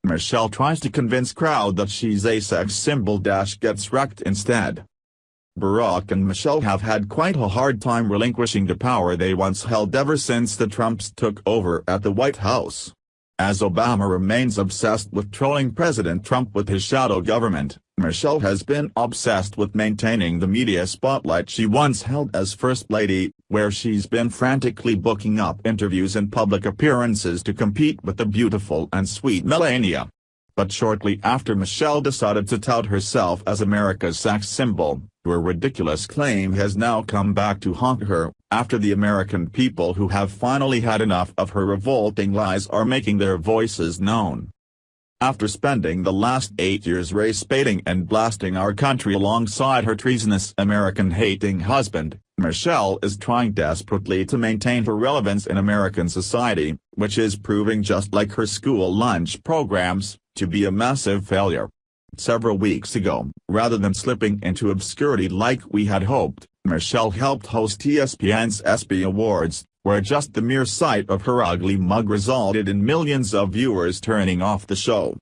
Michelle tries to convince crowd that she's a sex symbol - gets wrecked instead. Barack and Michelle have had quite a hard time relinquishing the power they once held ever since the Trumps took over at the White House. As Obama remains obsessed with trolling President Trump with his shadow government, Michelle has been obsessed with maintaining the media spotlight she once held as First Lady, where she's been frantically booking up interviews and public appearances to compete with the beautiful and sweet Melania. But shortly after Michelle decided to tout herself as America's sex symbol, her ridiculous claim has now come back to haunt her, after the American people who have finally had enough of her revolting lies are making their voices known. After spending the last 8 years race-baiting and blasting our country alongside her treasonous American-hating husband, Michelle is trying desperately to maintain her relevance in American society, which is proving, just like her school lunch programs, to be a massive failure. Several weeks ago, rather than slipping into obscurity like we had hoped, Michelle helped host ESPN's ESPY Awards, where just the mere sight of her ugly mug resulted in millions of viewers turning off the show.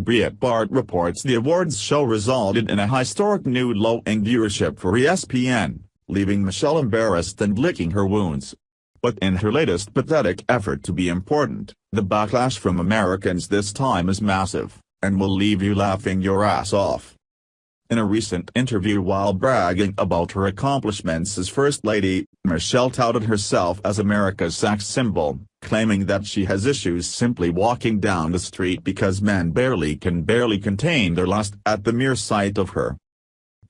Breitbart reports the awards show resulted in a historic new low in viewership for ESPN, leaving Michelle embarrassed and licking her wounds. But in her latest pathetic effort to be important, the backlash from Americans this time is massive, and will leave you laughing your ass off. In a recent interview while bragging about her accomplishments as First Lady, Michelle touted herself as America's sex symbol, claiming that she has issues simply walking down the street because men can barely contain their lust at the mere sight of her.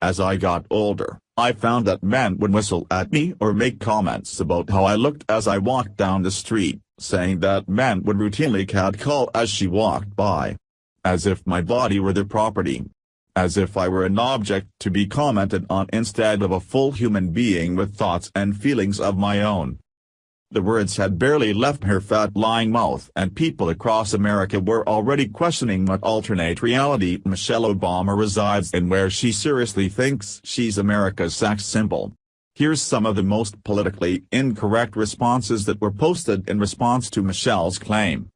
As I got older, I found that men would whistle at me or make comments about how I looked as I walked down the street, saying that men would routinely catcall as she walked by. As if my body were their property. As if I were an object to be commented on instead of a full human being with thoughts and feelings of my own. The words had barely left her fat lying mouth and people across America were already questioning what alternate reality Michelle Obama resides in, where she seriously thinks she's America's sex symbol. Here's some of the most politically incorrect responses that were posted in response to Michelle's claim.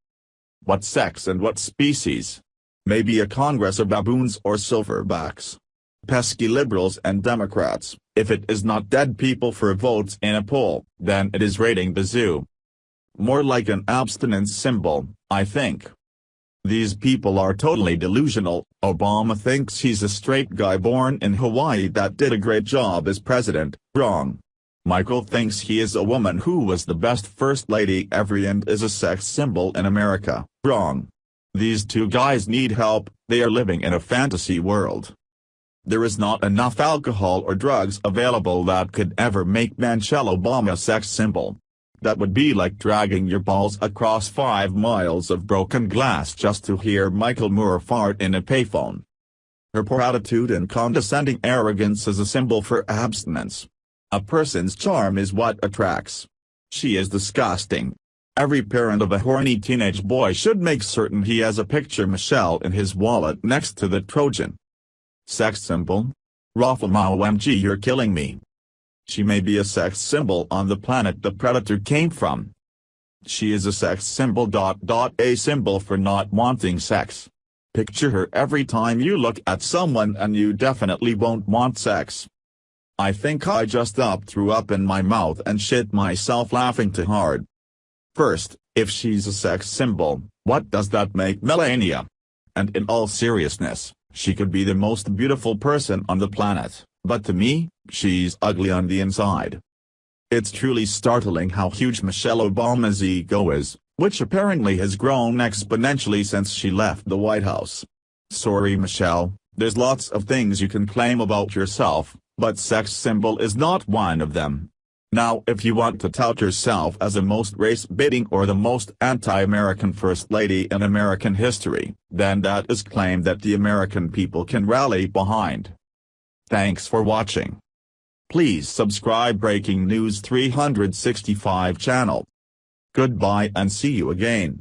What sex and what species? Maybe a congress of baboons or silverbacks. Pesky liberals and Democrats, if it is not dead people for votes in a poll, then it is raiding the zoo. More like an abstinence symbol, I think. These people are totally delusional. Obama thinks he's a straight guy born in Hawaii that did a great job as president, wrong. Michael thinks he is a woman who was the best First Lady ever and is a sex symbol in America, wrong. These two guys need help, they are living in a fantasy world. There is not enough alcohol or drugs available that could ever make Michelle Obama a sex symbol. That would be like dragging your balls across 5 miles of broken glass just to hear Michael Moore fart in a payphone. Her poor attitude and condescending arrogance is a symbol for abstinence. A person's charm is what attracts. She is disgusting. Every parent of a horny teenage boy should make certain he has a picture Michelle in his wallet next to the Trojan. Sex symbol? Raffle-ma OMG, you're killing me. She may be a sex symbol on the planet the predator came from. She is a sex symbol. A symbol for not wanting sex. Picture her every time you look at someone and you definitely won't want sex. I think I just threw up in my mouth and shit myself laughing too hard. First, if she's a sex symbol, what does that make Melania? And in all seriousness, she could be the most beautiful person on the planet, but to me, she's ugly on the inside. It's truly startling how huge Michelle Obama's ego is, which apparently has grown exponentially since she left the White House. Sorry Michelle, there's lots of things you can claim about yourself, but sex symbol is not one of them. Now if you want to tout yourself as the most race-baiting or the most anti-American First Lady in American history, then that is a claim that the American people can rally behind. Thanks for watching. Please subscribe Breaking News 365 channel. Goodbye and see you again.